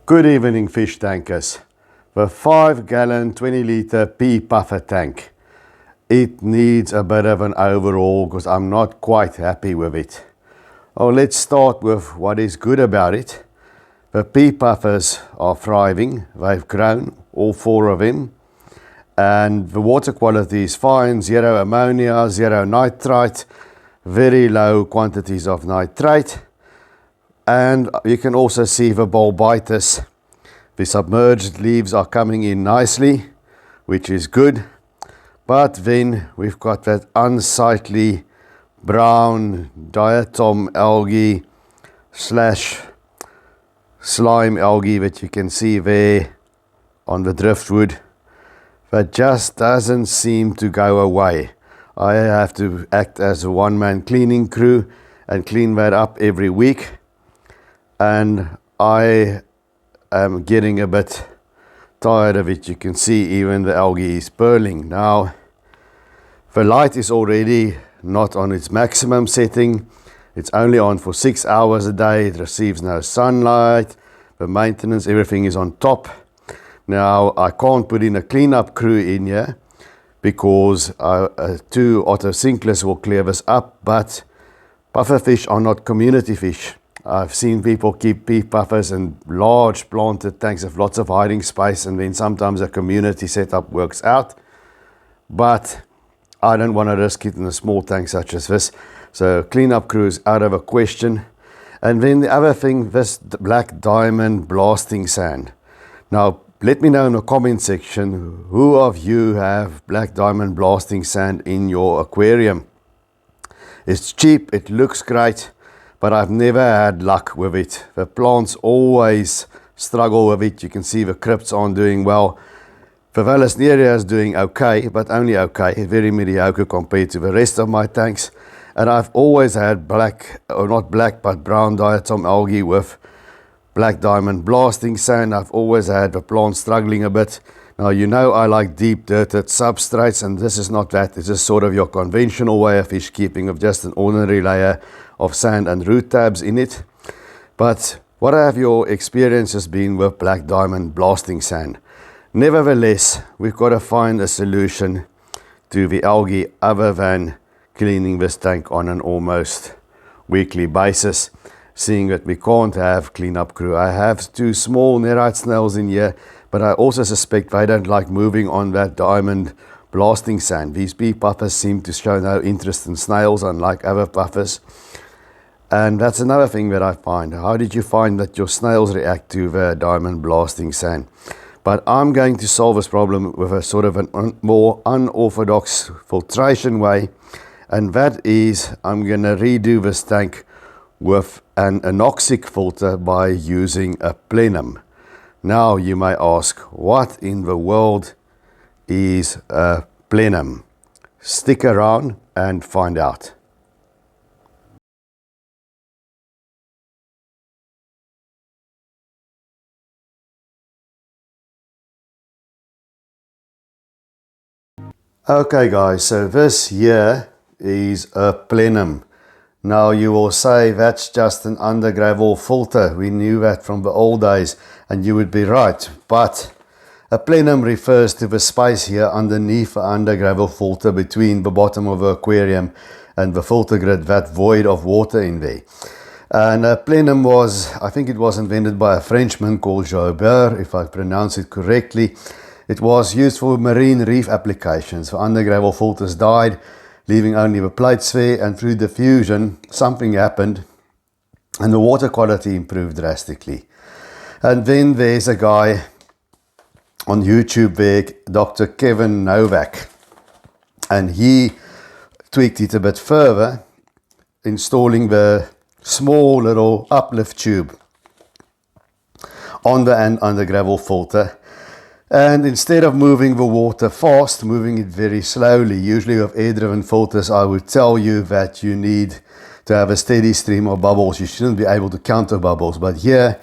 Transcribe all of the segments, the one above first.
Good evening, fish tankers. The 5-gallon 20-litre pea puffer tank. It needs a bit of an overhaul because I'm not quite happy with it. Oh, let's start with what is good about it. The pea puffers are thriving. They've grown, all 4 of them. And the water quality is fine, 0 ammonia, 0 nitrite, very low quantities of nitrate. And you can also see the bulbitis. The submerged leaves are coming in nicely, which is good. But then we've got that unsightly brown diatom algae slash slime algae that you can see there on the driftwood. That just doesn't seem to go away. I have to act as a one-man cleaning crew and clean that up every week. And I am getting a bit tired of it. You can see even the algae is pearling. Now, the light is already not on its maximum setting. It's only on for 6 hours a day. It receives no sunlight. The maintenance, everything is on top. Now, I can't put in a cleanup crew in here because 2 Otto sinklers will clear this up, but pufferfish are not community fish. I've seen people keep pea puffers in large planted tanks with lots of hiding space, and then sometimes a community setup works out. But I don't want to risk it in a small tank such as this. So cleanup crew is out of a question. And then the other thing, this black diamond blasting sand. Now, let me know in the comment section, who of you have black diamond blasting sand in your aquarium? It's cheap, it looks great, but I've never had luck with it. The plants always struggle with it. You can see the crypts aren't doing well. The Vallisneria is doing okay, but only okay, very mediocre compared to the rest of my tanks. And I've always had black, or not black, but brown diatom algae with black diamond blasting sand. I've always had the plants struggling a bit. Now, you know I like deep dirted substrates, and this is not that. This is sort of your conventional way of fish keeping, of just an ordinary layer of sand and root tabs in it. But what have your experiences been with black diamond blasting sand? Nevertheless, we've got to find a solution to the algae other than cleaning this tank on an almost weekly basis, seeing that we can't have cleanup crew. I have 2 small nerite snails in here, but I also suspect they don't like moving on that diamond blasting sand. These pea puffers seem to show no interest in snails, unlike other puffers. And that's another thing that I find. How did you find that your snails react to the diamond blasting sand? But I'm going to solve this problem with a sort of a more unorthodox filtration way. And that is, I'm going to redo this tank with an anoxic filter by using a Plenum. Now you may ask, what in the world is a Plenum? Stick around and find out. Okay guys, so this here is a Plenum. Now you will say that's just an under gravel filter. We knew that from the old days, and you would be right. But a Plenum refers to the space here underneath the under gravel filter between the bottom of the aquarium and the filter grid, that void of water in there. And a Plenum was, I think it was invented by a Frenchman called Joubert, if I pronounce it correctly. It was used for marine reef applications. The under gravel filters died, leaving only the plate sphere, and through diffusion, something happened, and the water quality improved drastically. And then there's a guy on YouTube there, Dr. Kevin Novak, and he tweaked it a bit further, installing the small little uplift tube on the under gravel filter. And instead of moving the water fast, moving it very slowly. Usually with air-driven filters, I would tell you that you need to have a steady stream of bubbles. You shouldn't be able to counter bubbles. But here,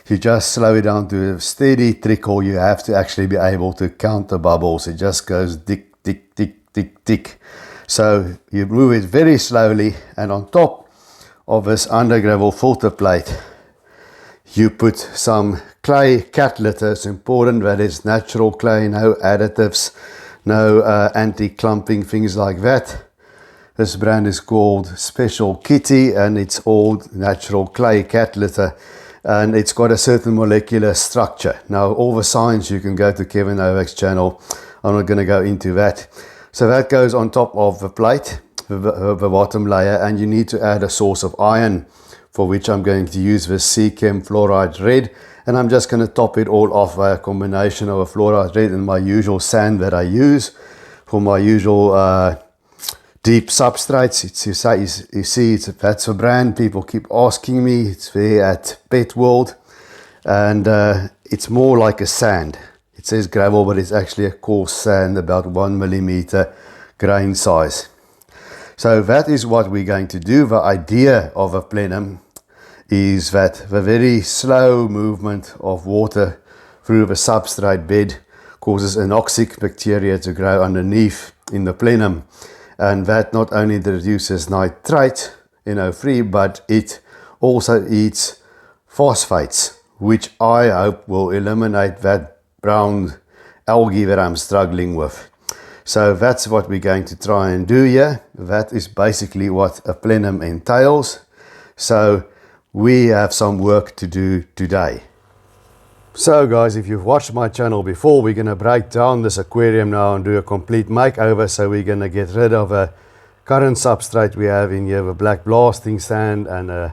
you just slow it down to a steady trickle. You have to actually be able to counter bubbles. It just goes tick, tick, tick, tick, tick. So you move it very slowly, and on top of this under gravel filter plate, you put some clay cat litter. It's important that it's natural clay, no additives, no anti-clumping, things like that. This brand is called Special Kitty, and it's all natural clay cat litter, and it's got a certain molecular structure. Now, all the science, you can go to Kevin Novak's channel. I'm not going to go into that. So that goes on top of the plate, the bottom layer, and you need to add a source of iron, for which I'm going to use this Chem Fluoride Red, and I'm just going to top it all off by a combination of a fluoride red and my usual sand that I use for my usual deep substrates. You see, that's a brand. People keep asking me. It's there at Pet World, and it's more like a sand. It says gravel, but it's actually a coarse sand, about 1 millimeter grain size. So that is what we're going to do. The idea of a plenum is that the very slow movement of water through the substrate bed causes anoxic bacteria to grow underneath in the plenum. And that not only reduces nitrate, NO3, but it also eats phosphates, which I hope will eliminate that brown algae that I'm struggling with. So that's what we're going to try and do here. That is basically what a plenum entails. So we have some work to do today. So guys, if you've watched my channel before, we're going to break down this aquarium now and do a complete makeover. So we're going to get rid of a current substrate we have in here, the black blasting sand and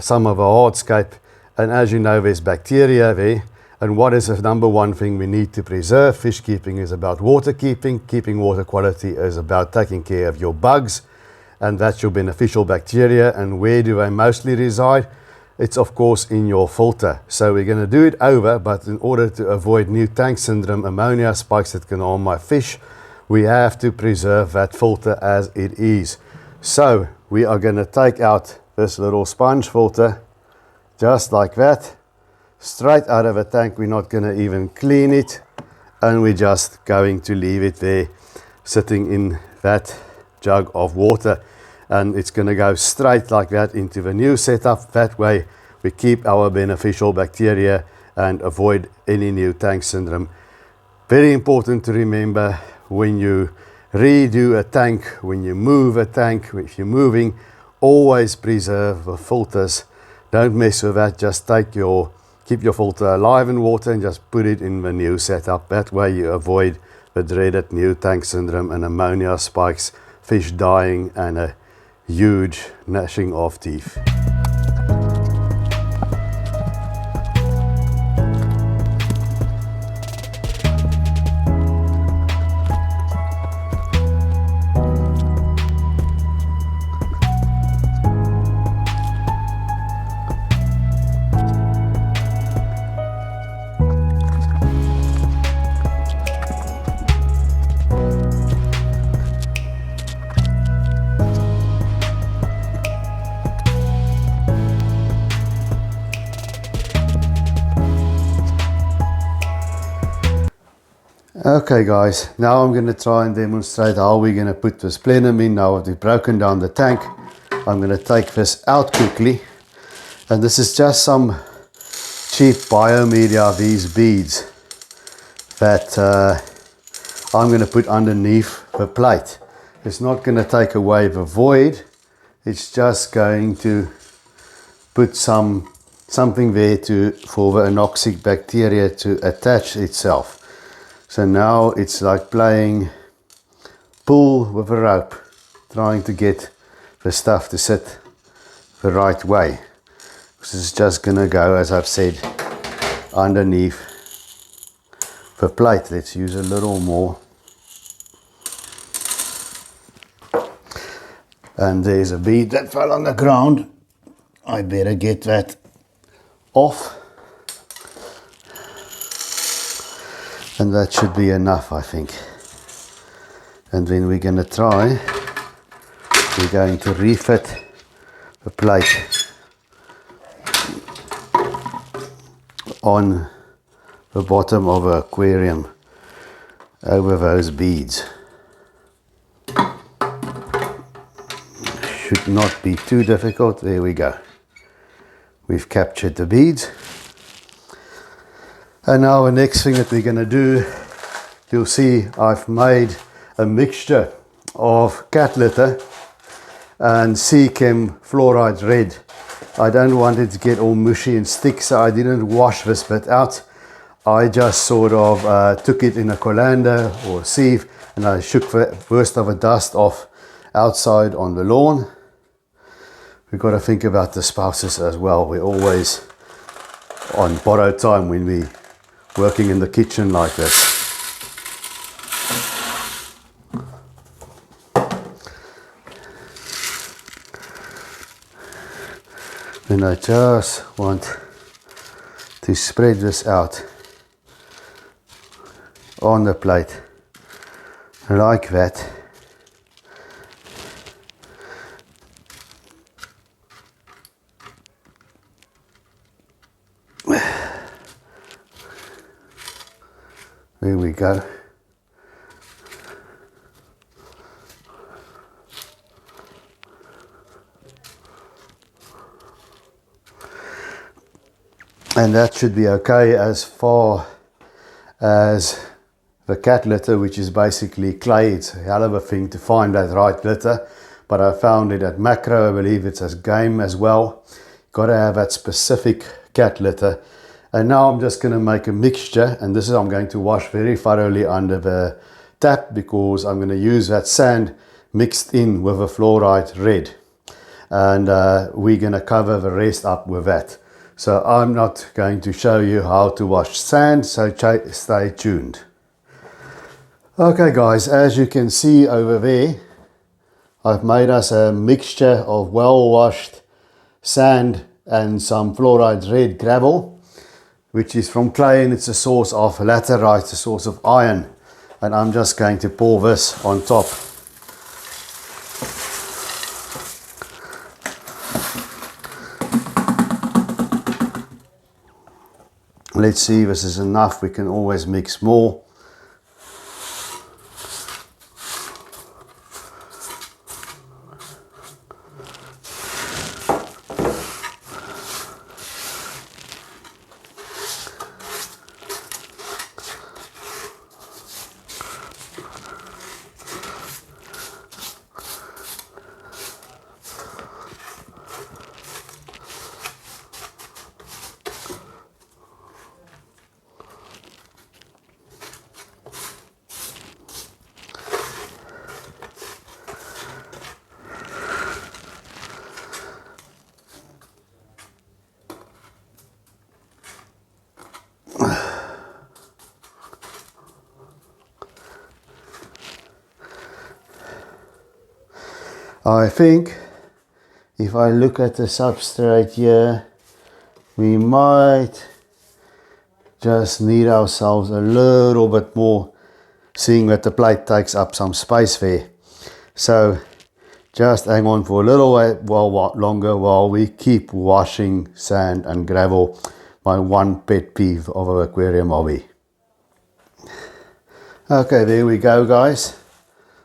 some of our hardscape. And as you know, there's bacteria there. And what is the number one thing we need to preserve? Fish keeping is about water keeping. Keeping water quality is about taking care of your bugs. And that's your beneficial bacteria. And where do they mostly reside? It's of course in your filter. So we're going to do it over, but in order to avoid new tank syndrome, ammonia spikes that can harm my fish, we have to preserve that filter as it is. So we are going to take out this little sponge filter, just like that, straight out of a tank. We're not going to even clean it, and we're just going to leave it there sitting in that jug of water. And it's going to go straight like that into the new setup. That way we keep our beneficial bacteria and avoid any new tank syndrome. Very important to remember when you redo a tank, when you move a tank, if you're moving, always preserve the filters. Don't mess with that. Just keep your filter alive in water and just put it in the new setup. That way you avoid the dreaded new tank syndrome and ammonia spikes, fish dying, and a huge gnashing of teeth. Okay guys, now I'm going to try and demonstrate how we're going to put this plenum in. Now that we've broken down the tank, I'm going to take this out quickly, and this is just some cheap biomedia, these beads that I'm going to put underneath the plate. It's not going to take away the void, it's just going to put something there for the anoxic bacteria to attach itself. So now it's like playing pool with a rope, trying to get the stuff to sit the right way. This is just going to go, as I've said, underneath the plate. Let's use a little more. And there's a bead that fell on the ground. I better get that off. And that should be enough, I think. And then we're going to refit the plate on the bottom of the aquarium over those beads. Should not be too difficult. There we go. We've captured the beads. And now the next thing that we're going to do, you'll see I've made a mixture of cat litter and sea chem fluoride red. I don't want it to get all mushy and stick, so I didn't wash this bit out. I just sort of took it in a colander or a sieve and I shook the worst of the dust off outside on the lawn. We've got to think about the spouses as well. We're always on borrowed time when we're working in the kitchen like this. And I just want to spread this out on the plate like that. There we go. And that should be okay as far as the cat litter, which is basically clay. It's a hell of a thing to find that right litter, but I found it at Macro. I believe it's as game as well. Got to have that specific cat litter. And now I'm just going to make a mixture, and this is I'm going to wash very thoroughly under the tap because I'm going to use that sand mixed in with a fluoride red, and we're going to cover the rest up with that. So I'm not going to show you how to wash sand, so stay tuned. Okay guys, as you can see over there, I've made us a mixture of well washed sand and some fluoride red gravel, which is from clay, and it's a source of laterite, a source of iron. And I'm just going to pour this on top. Let's see if this is enough. We can always mix more. I think if I look at the substrate here, we might just need ourselves a little bit more, seeing that the plate takes up some space there. So just hang on for a little while longer while we keep washing sand and gravel, my one pet peeve of an aquarium hobby. Okay, there we go guys.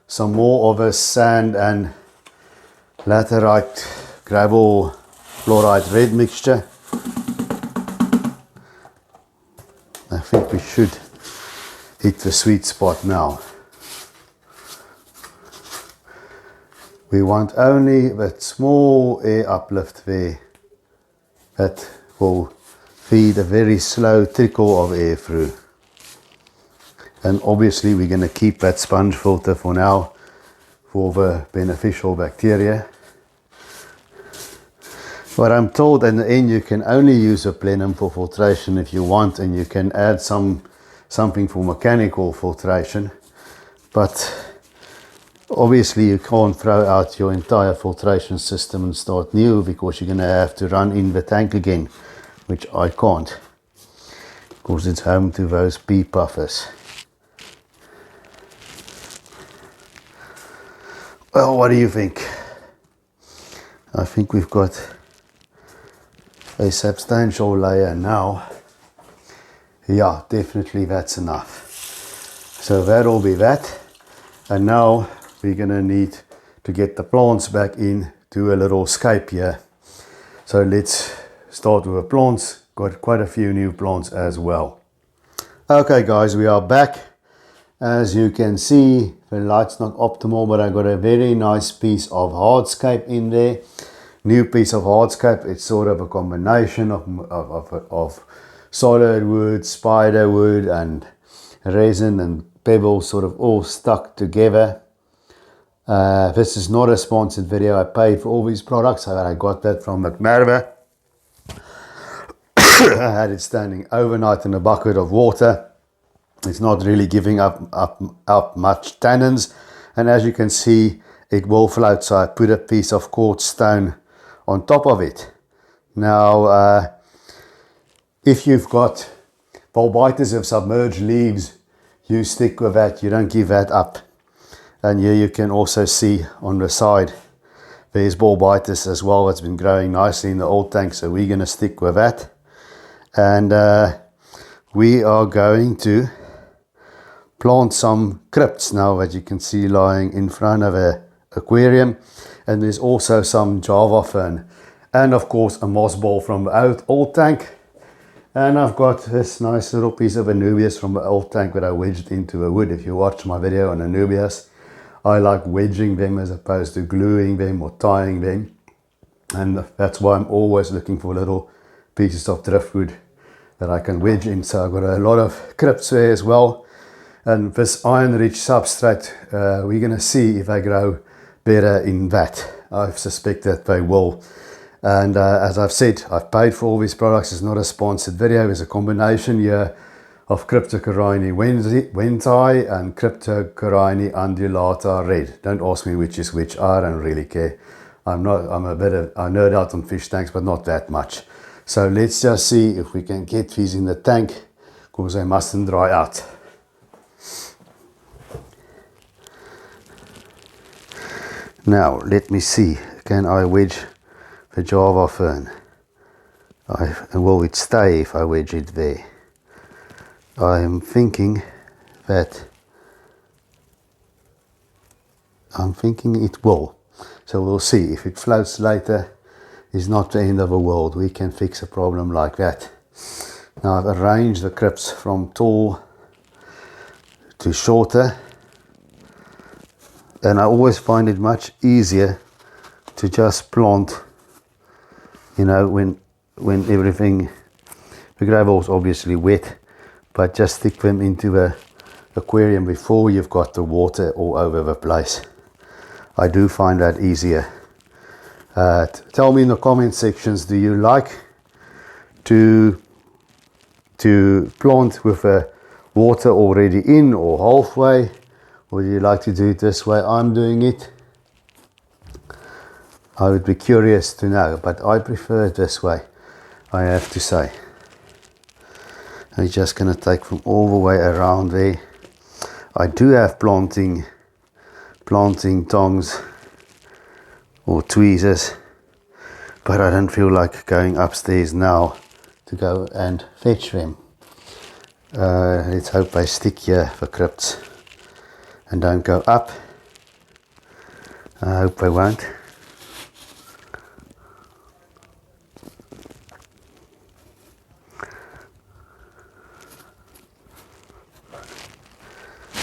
Some more of a sand and laterite gravel fluoride red mixture. I think we should hit the sweet spot now. We want only that small air uplift there that will feed a very slow trickle of air through. And obviously we're going to keep that sponge filter for now for the beneficial bacteria. But I'm told in the end you can only use a plenum for filtration if you want, and you can add something for mechanical filtration. But obviously you can't throw out your entire filtration system and start new, because you're going to have to run in the tank again, which I can't, because it's home to those pea puffers. Well, what do you think? I think we've got a substantial layer now. Yeah, definitely that's enough. So that'll be that. And now we're gonna need to get the plants back in to a little scape here. So let's start with the plants. Got quite a few new plants as well. Okay guys, we are back. As you can see, the light's not optimal, but I got a very nice piece of hardscape in there. New piece of hardscape. It's sort of a combination of solid wood, spider wood and resin and pebbles, sort of all stuck together. This is not a sponsored video. I paid for all these products. I got that from McMarva. I had it standing overnight in a bucket of water. It's not really giving up much tannins, and as you can see, it will float. So I put a piece of quartz stone on top of it. Now, if you've got bulbitis of submerged leaves, you stick with that. You don't give that up. And here you can also see on the side, there's bulbitis as well. It's been growing nicely in the old tank, so we're going to stick with that. And we are going to plant some crypts now that you can see lying in front of an aquarium. And there's also some Java fern. And of course a moss ball from the old tank. And I've got this nice little piece of Anubias from the old tank that I wedged into the wood. If you watch my video on Anubias, I like wedging them as opposed to gluing them or tying them. And that's why I'm always looking for little pieces of driftwood that I can wedge in. So I've got a lot of crypts there as well. And this iron-rich substrate, we're going to see if they grow better in that. I suspect that they will. And as I've said, I've paid for all these products. It's not a sponsored video. It's a combination here of Cryptocorini Wentai and Cryptocorini undulata red. Don't ask me which is which. I don't really care. I nerd out on fish tanks, but not that much. So let's just see if we can get these in the tank, because they mustn't dry out. Now let me see, can I wedge the Java fern? Will it stay if I wedge it there? I am thinking it will. So we'll see. If it floats later, it's not the end of the world. We can fix a problem like that. Now I've arranged the crypts from tall to shorter, and I always find it much easier to just plant, you know, when everything, the gravel's obviously wet, but just stick them into the aquarium before you've got the water all over the place. I do find that easier. Tell me in the comment sections, do you like to plant with the water already in or halfway, or do you like to do it this way I'm doing it? I would be curious to know, but I prefer it this way, I have to say. I'm just going to take them all the way around there. I do have planting tongs or tweezers, but I don't feel like going upstairs now to go and fetch them. Let's hope they stick here for crypts and don't go up. I hope they won't.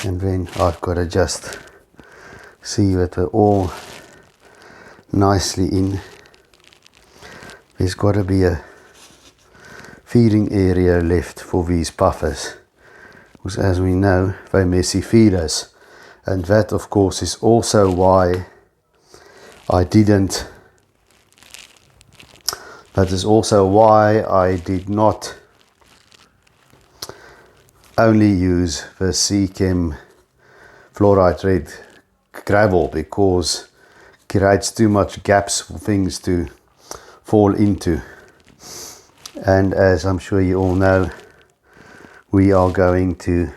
And then I've got to just see that they're all nicely in. There's got to be a feeding area left for these puffers, because as we know, they're messy feeders. And that of course is also why I did not only use the Seachem fluorite red gravel, because it creates too much gaps for things to fall into. And as I'm sure you all know, we are going to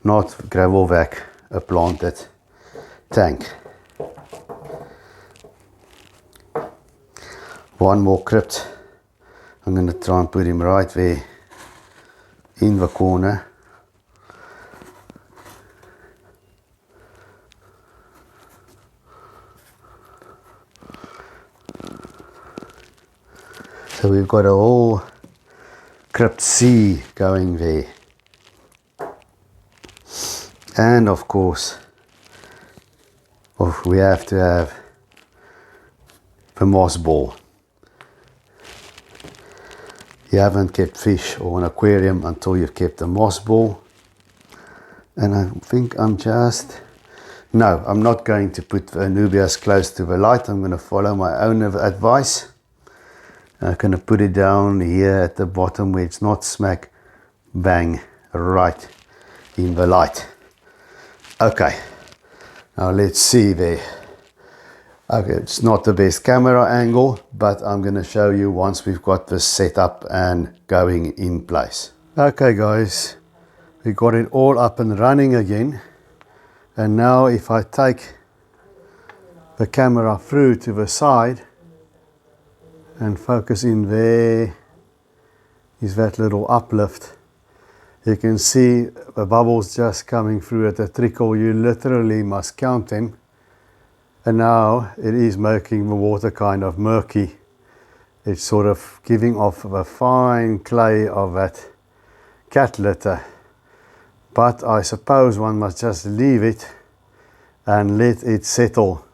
not gravel vac a planted tank. One more crypt. I'm going to try and put him right there in the corner. So we've got a whole crypt C going there. And of course, we have to have the moss ball. You haven't kept fish or an aquarium until you've kept a moss ball. And I think I'm not going to put the Anubias close to the light. I'm going to follow my own advice. I'm going to put it down here at the bottom where it's not smack bang right in the light. Okay, now let's see there. Okay, it's not the best camera angle, but I'm going to show you once we've got this set up and going in place. Okay guys, we got it all up and running again. And now if I take the camera through to the side and focus in there, is that little uplift. You can see the bubbles just coming through at a trickle. You literally must count them. And now it is making the water kind of murky. It's sort of giving off the fine clay of that cat litter. But I suppose one must just leave it and let it settle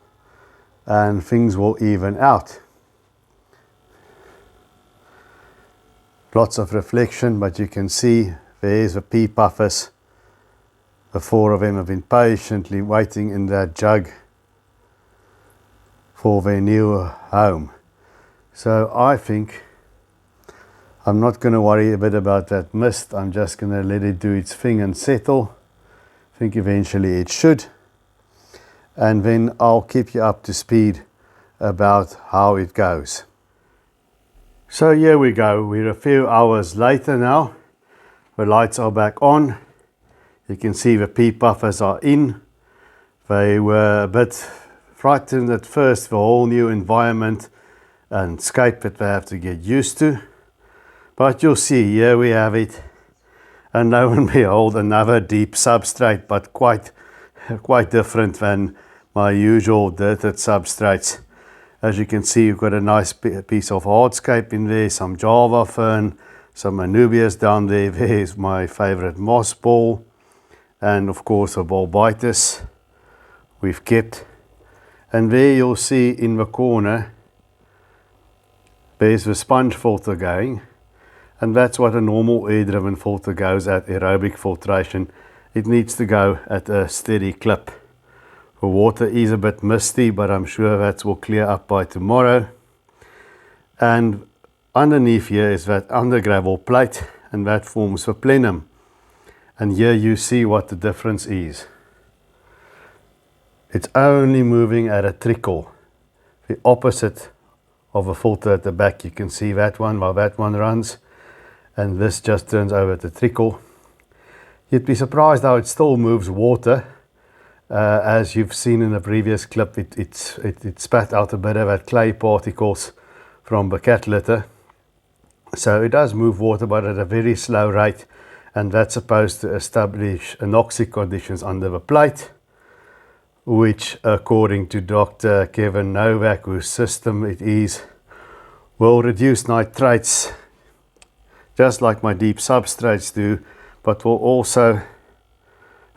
and things will even out. Lots of reflection, but you can see there's the pea puffers. The 4 of them have been patiently waiting in that jug for their new home. So I think I'm not going to worry a bit about that mist. I'm just going to let it do its thing and settle. I think eventually it should. And then I'll keep you up to speed about how it goes. So here we go. We're a few hours later now. The lights are back on. You can see the pea puffers are in. They were a bit frightened at first, the whole new environment and scape that they have to get used to. But you'll see, here we have it. And lo and behold, another deep substrate, but quite different than my usual dirted substrates. As you can see, you've got a nice piece of hardscape in there, some Java fern, some Anubias down there. There's my favorite moss ball. And of course a bulbitis we've kept. And there you'll see in the corner, there's the sponge filter going. And that's what a normal air-driven filter goes at, aerobic filtration. It needs to go at a steady clip. The water is a bit misty, but I'm sure that will clear up by tomorrow. And underneath here is that under gravel plate, and that forms the plenum. And here you see what the difference is. It's only moving at a trickle. The opposite of a filter at the back. You can see that one while that one runs. And this just turns over to trickle. You'd be surprised how it still moves water. As you've seen in the previous clip, it spat out a bit of that clay particles from the cat litter. So it does move water, but at a very slow rate. And that's supposed to establish anoxic conditions under the plate, which according to Dr. Kevin Novak, whose system it is, will reduce nitrates just like my deep substrates do, but will also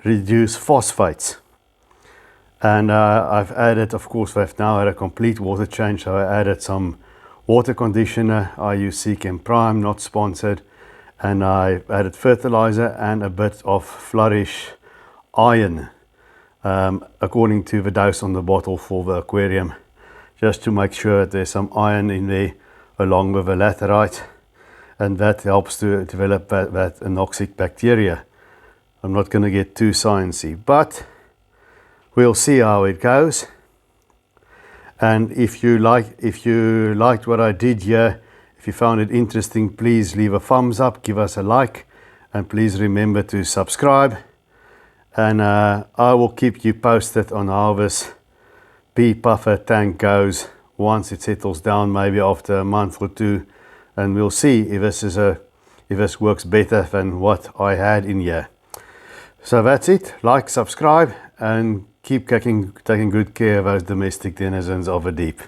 reduce phosphates. And I've added, of course, I've now had a complete water change, so I added some water conditioner. I use Seachem Prime, not sponsored, and I added fertilizer and a bit of Flourish iron. According to the dose on the bottle for the aquarium, just to make sure that there's some iron in there along with the laterite, and that helps to develop that anoxic bacteria. I'm not going to get too sciencey, but we'll see how it goes. And if you liked what I did here, if you found it interesting, please leave a thumbs up, give us a like, and please remember to subscribe. And I will keep you posted on how this pea puffer tank goes once it settles down, maybe after a month or two, and we'll see if this works better than what I had in here. So that's it. Like, subscribe, and keep taking good care of those domestic denizens of the deep.